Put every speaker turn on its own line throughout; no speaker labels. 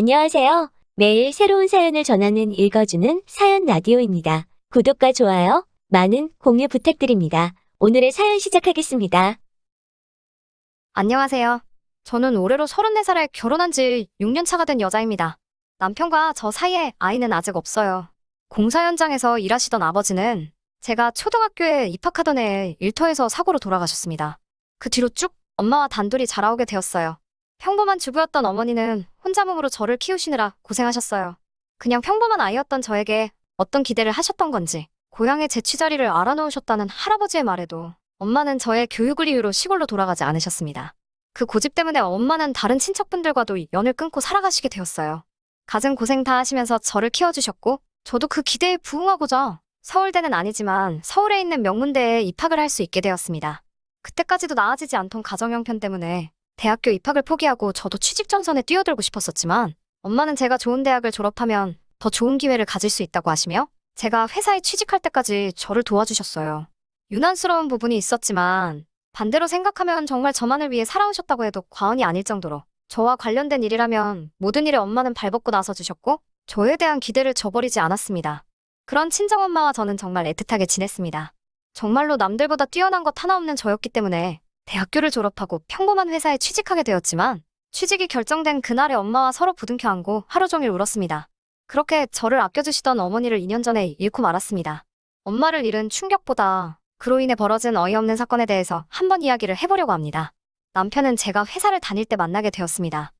안녕하세요. 매일 새로운 사연을 전하는 읽어주는 사연 라디오입니다. 구독과 좋아요, 많은 공유 부탁드립니다. 오늘의 사연 시작하겠습니다.
안녕하세요. 저는 올해로 34살에 결혼한 지 6년 차가 된 여자입니다. 남편과 저 사이에 아이는 아직 없어요. 공사 현장에서 일하시던 아버지는 제가 초등학교에 입학하던 해에 일터에서 사고로 돌아가셨습니다. 그 뒤로 쭉 엄마와 단둘이 자라오게 되었어요. 평범한 주부였던 어머니는 혼자 몸으로 저를 키우시느라 고생하셨어요. 그냥 평범한 아이였던 저에게 어떤 기대를 하셨던 건지 고향의 제 취자리를 알아놓으셨다는 할아버지의 말에도 엄마는 저의 교육을 이유로 시골로 돌아가지 않으셨습니다. 그 고집 때문에 엄마는 다른 친척분들과도 연을 끊고 살아가시게 되었어요. 갖은 고생 다 하시면서 저를 키워주셨고 저도 그 기대에 부응하고자 서울대는 아니지만 서울에 있는 명문대에 입학을 할 수 있게 되었습니다. 그때까지도 나아지지 않던 가정 형편 때문에 대학교 입학을 포기하고 저도 취직 전선에 뛰어들고 싶었었지만 엄마는 제가 좋은 대학을 졸업하면 더 좋은 기회를 가질 수 있다고 하시며 제가 회사에 취직할 때까지 저를 도와주셨어요. 유난스러운 부분이 있었지만 반대로 생각하면 정말 저만을 위해 살아오셨다고 해도 과언이 아닐 정도로 저와 관련된 일이라면 모든 일에 엄마는 발벗고 나서주셨고 저에 대한 기대를 저버리지 않았습니다. 그런 친정엄마와 저는 정말 애틋하게 지냈습니다. 정말로 남들보다 뛰어난 것 하나 없는 저였기 때문에 대학교를 졸업하고 평범한 회사에 취직하게 되었지만 취직이 결정된 그날에 엄마와 서로 부둥켜 안고 하루 종일 울었습니다. 그렇게 저를 아껴주시던 어머니를 2년 전에 잃고 말았습니다. 엄마를 잃은 충격보다 그로 인해 벌어진 어이없는 사건에 대해서 한번 이야기를 해보려고 합니다. 남편은 제가 회사를 다닐 때 만나게 되었습니다.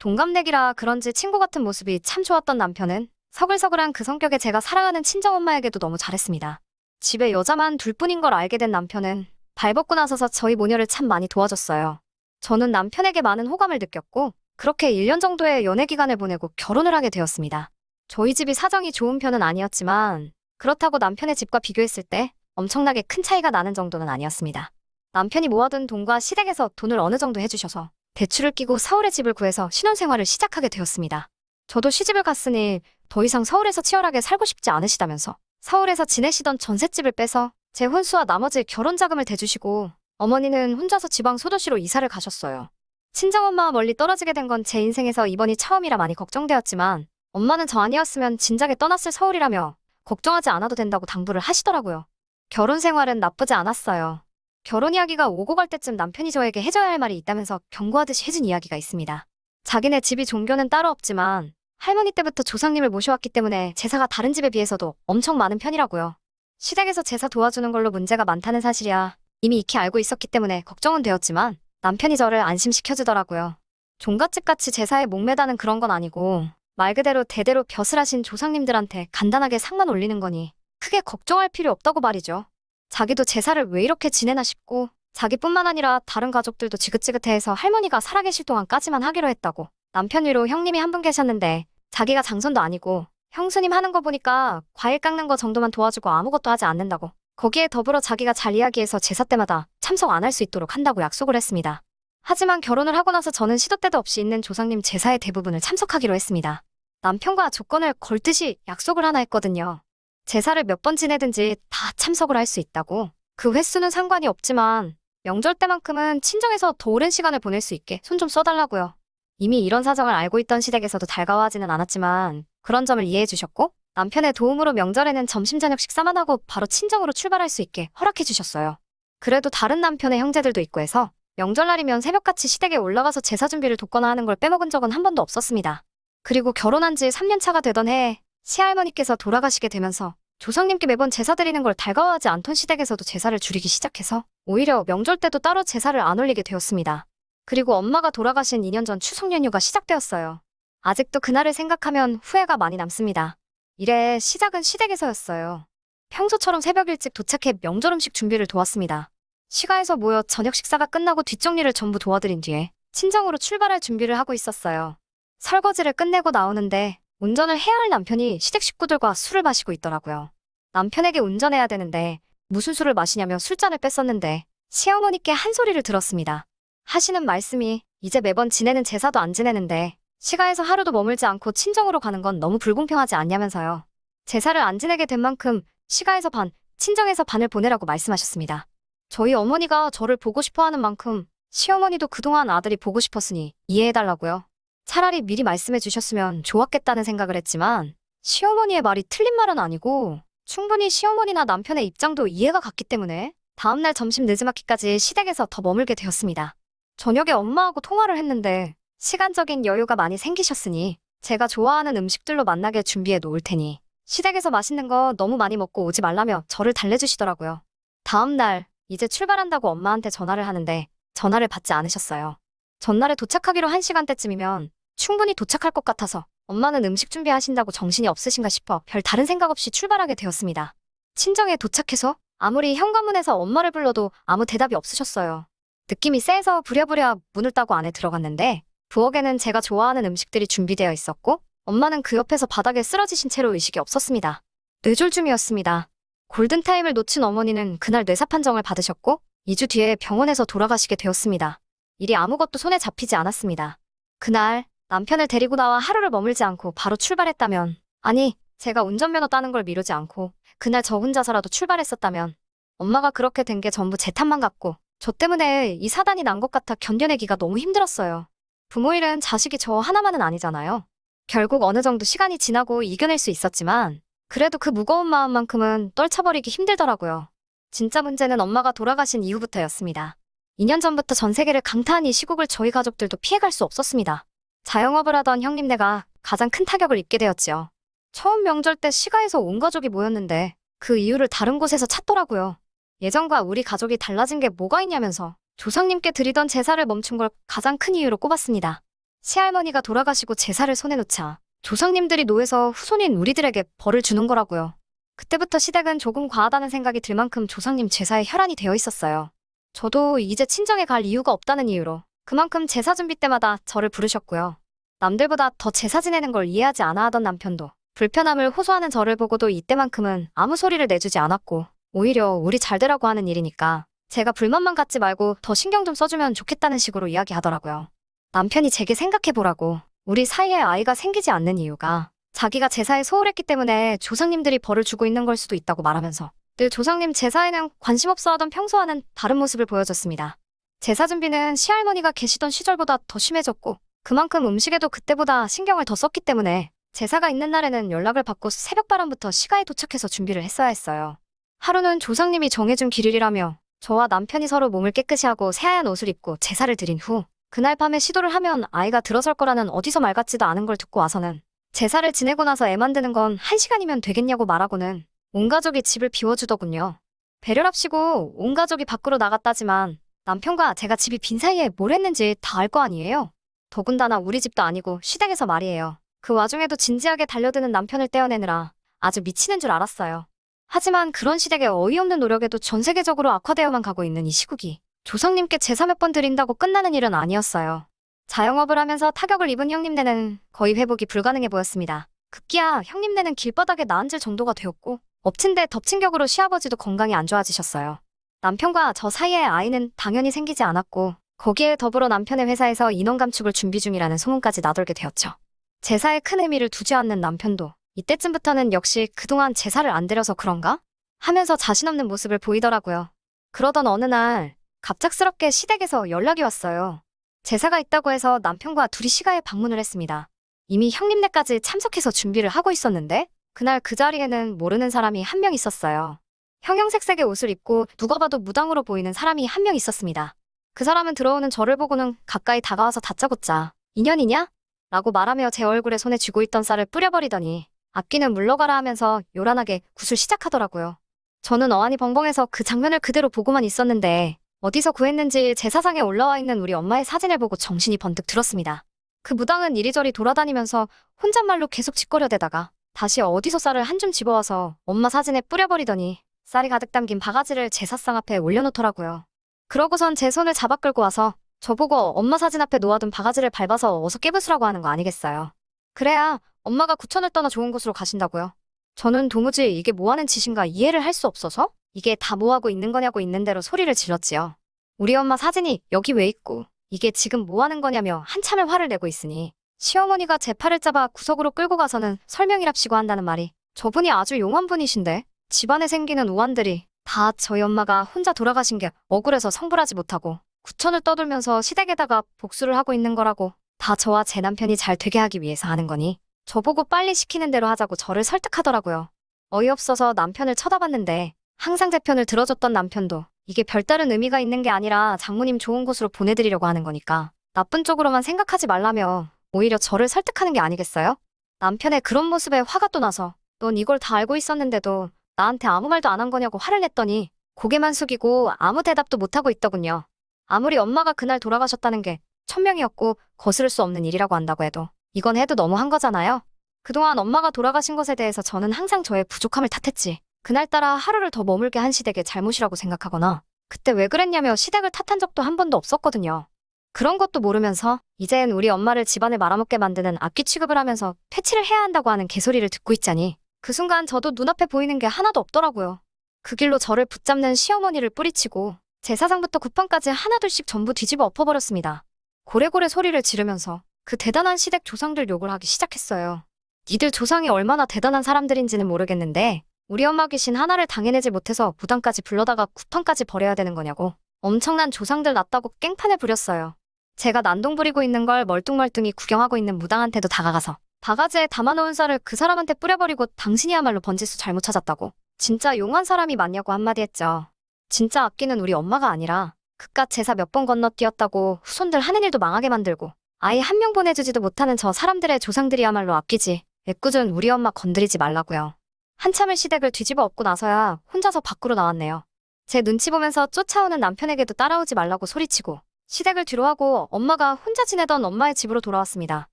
동갑내기라 그런지 친구 같은 모습이 참 좋았던 남편은 서글서글한 그 성격에 제가 사랑하는 친정엄마에게도 너무 잘했습니다. 집에 여자만 둘뿐인 걸 알게 된 남편은 발벗고 나서서 저희 모녀를 참 많이 도와줬어요. 저는 남편에게 많은 호감을 느꼈고 그렇게 1년 정도의 연애 기간을 보내고 결혼을 하게 되었습니다. 저희 집이 사정이 좋은 편은 아니었지만 그렇다고 남편의 집과 비교했을 때 엄청나게 큰 차이가 나는 정도는 아니었습니다. 남편이 모아둔 돈과 시댁에서 돈을 어느 정도 해주셔서 대출을 끼고 서울에 집을 구해서 신혼생활을 시작하게 되었습니다. 저도 시집을 갔으니 더 이상 서울에서 치열하게 살고 싶지 않으시다면서 서울에서 지내시던 전셋집을 빼서 제 혼수와 나머지 결혼 자금을 대주시고 어머니는 혼자서 지방 소도시로 이사를 가셨어요. 친정엄마와 멀리 떨어지게 된 건 제 인생에서 이번이 처음이라 많이 걱정되었지만 엄마는 저 아니었으면 진작에 떠났을 서울이라며 걱정하지 않아도 된다고 당부를 하시더라고요. 결혼 생활은 나쁘지 않았어요. 결혼 이야기가 오고 갈 때쯤 남편이 저에게 해줘야 할 말이 있다면서 경고하듯이 해준 이야기가 있습니다. 자기네 집이 종교는 따로 없지만 할머니 때부터 조상님을 모셔왔기 때문에 제사가 다른 집에 비해서도 엄청 많은 편이라고요. 시댁에서 제사 도와주는 걸로 문제가 많다는 사실이야 이미 익히 알고 있었기 때문에 걱정은 되었지만 남편이 저를 안심시켜주더라고요. 종갓집같이 제사에 목매다는 그런 건 아니고 말 그대로 대대로 벼슬 하신 조상님들한테 간단하게 상만 올리는 거니 크게 걱정할 필요 없다고 말이죠. 자기도 제사를 왜 이렇게 지내나 싶고 자기뿐만 아니라 다른 가족들도 지긋지긋해해서 할머니가 살아계실 동안까지만 하기로 했다고. 남편 위로 형님이 한 분 계셨는데 자기가 장손도 아니고 형수님 하는 거 보니까 과일 깎는 거 정도만 도와주고 아무것도 하지 않는다고. 거기에 더불어 자기가 잘 이야기해서 제사 때마다 참석 안 할 수 있도록 한다고 약속을 했습니다. 하지만 결혼을 하고 나서 저는 시도 때도 없이 있는 조상님 제사의 대부분을 참석하기로 했습니다. 남편과 조건을 걸듯이 약속을 하나 했거든요. 제사를 몇 번 지내든지 다 참석을 할 수 있다고. 그 횟수는 상관이 없지만 명절 때만큼은 친정에서 더 오랜 시간을 보낼 수 있게 손 좀 써달라고요. 이미 이런 사정을 알고 있던 시댁에서도 달가워하지는 않았지만 그런 점을 이해해 주셨고 남편의 도움으로 명절에는 점심 저녁 식사만 하고 바로 친정으로 출발할 수 있게 허락해 주셨어요. 그래도 다른 남편의 형제들도 있고 해서 명절날이면 새벽같이 시댁에 올라가서 제사 준비를 돕거나 하는 걸 빼먹은 적은 한 번도 없었습니다. 그리고 결혼한 지 3년 차가 되던 해에 시할머니께서 돌아가시게 되면서 조상님께 매번 제사 드리는 걸 달가워하지 않던 시댁에서도 제사를 줄이기 시작해서 오히려 명절 때도 따로 제사를 안 올리게 되었습니다. 그리고 엄마가 돌아가신 2년 전 추석 연휴가 시작되었어요. 아직도 그날을 생각하면 후회가 많이 남습니다. 이래 시작은 시댁에서였어요. 평소처럼 새벽 일찍 도착해 명절 음식 준비를 도왔습니다. 시가에서 모여 저녁 식사가 끝나고 뒷정리를 전부 도와드린 뒤에 친정으로 출발할 준비를 하고 있었어요. 설거지를 끝내고 나오는데 운전을 해야 할 남편이 시댁 식구들과 술을 마시고 있더라고요. 남편에게 운전해야 되는데 무슨 술을 마시냐며 술잔을 뺐었는데 시어머니께 한 소리를 들었습니다. 하시는 말씀이 이제 매번 지내는 제사도 안 지내는데 시가에서 하루도 머물지 않고 친정으로 가는 건 너무 불공평하지 않냐면서요. 제사를 안 지내게 된 만큼 시가에서 반, 친정에서 반을 보내라고 말씀하셨습니다. 저희 어머니가 저를 보고 싶어 하는 만큼 시어머니도 그동안 아들이 보고 싶었으니 이해해달라고요. 차라리 미리 말씀해 주셨으면 좋았겠다는 생각을 했지만 시어머니의 말이 틀린 말은 아니고 충분히 시어머니나 남편의 입장도 이해가 갔기 때문에 다음날 점심 늦지막히까지 시댁에서 더 머물게 되었습니다. 저녁에 엄마하고 통화를 했는데 시간적인 여유가 많이 생기셨으니 제가 좋아하는 음식들로 만나게 준비해 놓을 테니 시댁에서 맛있는 거 너무 많이 먹고 오지 말라며 저를 달래주시더라고요. 다음날 이제 출발한다고 엄마한테 전화를 하는데 전화를 받지 않으셨어요. 전날에 도착하기로 1시간대쯤이면 충분히 도착할 것 같아서 엄마는 음식 준비하신다고 정신이 없으신가 싶어 별 다른 생각 없이 출발하게 되었습니다. 친정에 도착해서 아무리 현관문에서 엄마를 불러도 아무 대답이 없으셨어요. 느낌이 쎄서 부랴부랴 문을 따고 안에 들어갔는데 부엌에는 제가 좋아하는 음식들이 준비되어 있었고 엄마는 그 옆에서 바닥에 쓰러지신 채로 의식이 없었습니다. 뇌졸중이었습니다. 골든타임을 놓친 어머니는 그날 뇌사 판정을 받으셨고 2주 뒤에 병원에서 돌아가시게 되었습니다. 일이 아무것도 손에 잡히지 않았습니다. 그날 남편을 데리고 나와 하루를 머물지 않고 바로 출발했다면, 아니 제가 운전면허 따는 걸 미루지 않고 그날 저 혼자서라도 출발했었다면 엄마가 그렇게 된 게 전부 제 탓만 같고 저 때문에 이 사단이 난 것 같아 견뎌내기가 너무 힘들었어요. 부모 일은 자식이 저 하나만은 아니잖아요. 결국 어느 정도 시간이 지나고 이겨낼 수 있었지만 그래도 그 무거운 마음만큼은 떨쳐버리기 힘들더라고요. 진짜 문제는 엄마가 돌아가신 이후부터였습니다. 2년 전부터 전 세계를 강타한 이 시국을 저희 가족들도 피해갈 수 없었습니다. 자영업을 하던 형님네가 가장 큰 타격을 입게 되었지요. 처음 명절 때 시가에서 온 가족이 모였는데 그 이유를 다른 곳에서 찾더라고요. 예전과 우리 가족이 달라진 게 뭐가 있냐면서 조상님께 드리던 제사를 멈춘 걸 가장 큰 이유로 꼽았습니다. 시할머니가 돌아가시고 제사를 손에 놓자 조상님들이 노해서 후손인 우리들에게 벌을 주는 거라고요. 그때부터 시댁은 조금 과하다는 생각이 들 만큼 조상님 제사에 혈안이 되어 있었어요. 저도 이제 친정에 갈 이유가 없다는 이유로 그만큼 제사 준비 때마다 저를 부르셨고요. 남들보다 더 제사 지내는 걸 이해하지 않아 하던 남편도 불편함을 호소하는 저를 보고도 이때만큼은 아무 소리를 내주지 않았고 오히려 우리 잘 되라고 하는 일이니까 제가 불만만 갖지 말고 더 신경 좀 써주면 좋겠다는 식으로 이야기하더라고요. 남편이 제게 생각해보라고 우리 사이에 아이가 생기지 않는 이유가 자기가 제사에 소홀했기 때문에 조상님들이 벌을 주고 있는 걸 수도 있다고 말하면서 늘 조상님 제사에는 관심 없어 하던 평소와는 다른 모습을 보여줬습니다. 제사 준비는 시할머니가 계시던 시절보다 더 심해졌고 그만큼 음식에도 그때보다 신경을 더 썼기 때문에 제사가 있는 날에는 연락을 받고 새벽바람부터 시가에 도착해서 준비를 했어야 했어요. 하루는 조상님이 정해준 길일이라며 저와 남편이 서로 몸을 깨끗이 하고 새하얀 옷을 입고 제사를 드린 후 그날 밤에 시도를 하면 아이가 들어설 거라는 어디서 말 같지도 않은 걸 듣고 와서는 제사를 지내고 나서 애 만드는 건 1시간이면 되겠냐고 말하고는 온 가족이 집을 비워주더군요. 배려랍시고 온 가족이 밖으로 나갔다지만 남편과 제가 집이 빈 사이에 뭘 했는지 다 알 거 아니에요. 더군다나 우리 집도 아니고 시댁에서 말이에요. 그 와중에도 진지하게 달려드는 남편을 떼어내느라 아주 미치는 줄 알았어요. 하지만 그런 시댁의 어이없는 노력에도 전 세계적으로 악화되어만 가고 있는 이 시국이 조상님께 제사 몇 번 드린다고 끝나는 일은 아니었어요. 자영업을 하면서 타격을 입은 형님네는 거의 회복이 불가능해 보였습니다. 급기야 형님네는 길바닥에 나앉을 정도가 되었고 엎친 데 덮친 격으로 시아버지도 건강이 안 좋아지셨어요. 남편과 저 사이에 아이는 당연히 생기지 않았고 거기에 더불어 남편의 회사에서 인원 감축을 준비 중이라는 소문까지 나돌게 되었죠. 제사에 큰 의미를 두지 않는 남편도 이때쯤부터는 역시 그동안 제사를 안 드려서 그런가? 하면서 자신 없는 모습을 보이더라고요. 그러던 어느 날 갑작스럽게 시댁에서 연락이 왔어요. 제사가 있다고 해서 남편과 둘이 시가에 방문을 했습니다. 이미 형님네까지 참석해서 준비를 하고 있었는데 그날 그 자리에는 모르는 사람이 한 명 있었어요. 형형색색의 옷을 입고 누가 봐도 무당으로 보이는 사람이 한 명 있었습니다. 그 사람은 들어오는 저를 보고는 가까이 다가와서 다짜고짜 인연이냐? 라고 말하며 제 얼굴에 손에 쥐고 있던 쌀을 뿌려버리더니 악기는 물러가라 하면서 요란하게 굿을 시작하더라고요. 저는 어안이 벙벙해서 그 장면을 그대로 보고만 있었는데 어디서 구했는지 제사상에 올라와 있는 우리 엄마의 사진을 보고 정신이 번뜩 들었습니다. 그 무당은 이리저리 돌아다니면서 혼잣말로 계속 짓거려대다가 다시 어디서 쌀을 한 줌 집어와서 엄마 사진에 뿌려버리더니 쌀이 가득 담긴 바가지를 제사상 앞에 올려놓더라고요. 그러고선 제 손을 잡아 끌고 와서 저보고 엄마 사진 앞에 놓아둔 바가지를 밟아서 어서 깨부수라고 하는 거 아니겠어요. 그래야 엄마가 구천을 떠나 좋은 곳으로 가신다고요. 저는 도무지 이게 뭐하는 짓인가 이해를 할 수 없어서 이게 다 뭐하고 있는 거냐고 있는 대로 소리를 질렀지요. 우리 엄마 사진이 여기 왜 있고 이게 지금 뭐하는 거냐며 한참을 화를 내고 있으니 시어머니가 제 팔을 잡아 구석으로 끌고 가서는 설명이랍시고 한다는 말이 저분이 아주 용한 분이신데 집안에 생기는 우환들이 다 저희 엄마가 혼자 돌아가신 게 억울해서 성불하지 못하고 구천을 떠돌면서 시댁에다가 복수를 하고 있는 거라고 다 저와 제 남편이 잘 되게 하기 위해서 하는 거니? 저보고 빨리 시키는 대로 하자고 저를 설득하더라고요. 어이없어서 남편을 쳐다봤는데 항상 제 편을 들어줬던 남편도 이게 별다른 의미가 있는 게 아니라 장모님 좋은 곳으로 보내드리려고 하는 거니까 나쁜 쪽으로만 생각하지 말라며 오히려 저를 설득하는 게 아니겠어요? 남편의 그런 모습에 화가 또 나서 넌 이걸 다 알고 있었는데도 나한테 아무 말도 안 한 거냐고 화를 냈더니 고개만 숙이고 아무 대답도 못하고 있더군요. 아무리 엄마가 그날 돌아가셨다는 게 천명이었고 거스를 수 없는 일이라고 한다고 해도 이건 해도 너무한 거잖아요. 그동안 엄마가 돌아가신 것에 대해서 저는 항상 저의 부족함을 탓했지. 그날따라 하루를 더 머물게 한 시댁의 잘못이라고 생각하거나 그때 왜 그랬냐며 시댁을 탓한 적도 한 번도 없었거든요. 그런 것도 모르면서 이젠 우리 엄마를 집안에 말아먹게 만드는 악귀 취급을 하면서 퇴치를 해야 한다고 하는 개소리를 듣고 있자니 그 순간 저도 눈앞에 보이는 게 하나도 없더라고요. 그 길로 저를 붙잡는 시어머니를 뿌리치고 제사상부터 구판까지 하나둘씩 전부 뒤집어 엎어버렸습니다. 고래고래 소리를 지르면서 그 대단한 시댁 조상들 욕을 하기 시작했어요. 니들 조상이 얼마나 대단한 사람들인지는 모르겠는데 우리 엄마 귀신 하나를 당해내지 못해서 무당까지 불러다가 구판까지 버려야 되는 거냐고 엄청난 조상들 났다고 깽판을 부렸어요. 제가 난동 부리고 있는 걸 멀뚱멀뚱히 구경하고 있는 무당한테도 다가가서 바가지에 담아놓은 쌀을 그 사람한테 뿌려버리고 당신이야말로 번지수 잘못 찾았다고 진짜 용한 사람이 맞냐고 한마디 했죠. 진짜 악귀는 우리 엄마가 아니라 그깟 제사 몇 번 건너뛰었다고 후손들 하는 일도 망하게 만들고 아이 한 명 보내주지도 못하는 저 사람들의 조상들이야말로 악귀지. 애꿎은 우리 엄마 건드리지 말라고요. 한참을 시댁을 뒤집어 엎고 나서야 혼자서 밖으로 나왔네요. 제 눈치 보면서 쫓아오는 남편에게도 따라오지 말라고 소리치고 시댁을 뒤로하고 엄마가 혼자 지내던 엄마의 집으로 돌아왔습니다.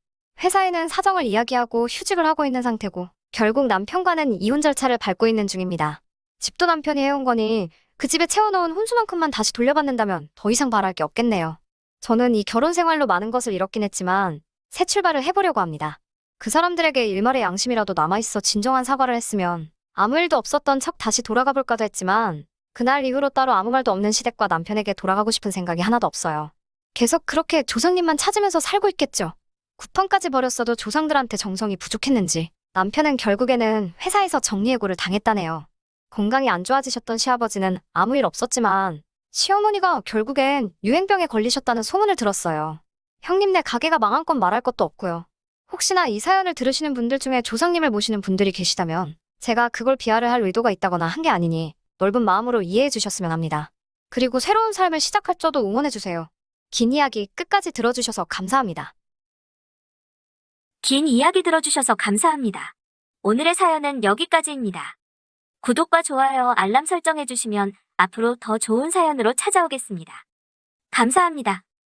회사에는 사정을 이야기하고 휴직을 하고 있는 상태고 결국 남편과는 이혼 절차를 밟고 있는 중입니다. 집도 남편이 해온 거니 그 집에 채워놓은 혼수만큼만 다시 돌려받는다면 더 이상 바랄 게 없겠네요. 저는 이 결혼 생활로 많은 것을 잃었긴 했지만 새 출발을 해보려고 합니다. 그 사람들에게 일말의 양심이라도 남아있어 진정한 사과를 했으면 아무 일도 없었던 척 다시 돌아가 볼까도 했지만 그날 이후로 따로 아무 말도 없는 시댁과 남편에게 돌아가고 싶은 생각이 하나도 없어요. 계속 그렇게 조상님만 찾으면서 살고 있겠죠. 구판까지 버렸어도 조상들한테 정성이 부족했는지 남편은 결국에는 회사에서 정리해고를 당했다네요. 건강이 안 좋아지셨던 시아버지는 아무 일 없었지만 시어머니가 결국엔 유행병에 걸리셨다는 소문을 들었어요. 형님네 가게가 망한 건 말할 것도 없고요. 혹시나 이 사연을 들으시는 분들 중에 조상님을 모시는 분들이 계시다면 제가 그걸 비하를 할 의도가 있다거나 한 게 아니니 넓은 마음으로 이해해 주셨으면 합니다. 그리고 새로운 삶을 시작할 저도 응원해 주세요. 긴 이야기 끝까지 들어주셔서 감사합니다.
긴 이야기 들어주셔서 감사합니다. 오늘의 사연은 여기까지입니다. 구독과 좋아요, 알람 설정해주시면 앞으로 더 좋은 사연으로 찾아오겠습니다. 감사합니다.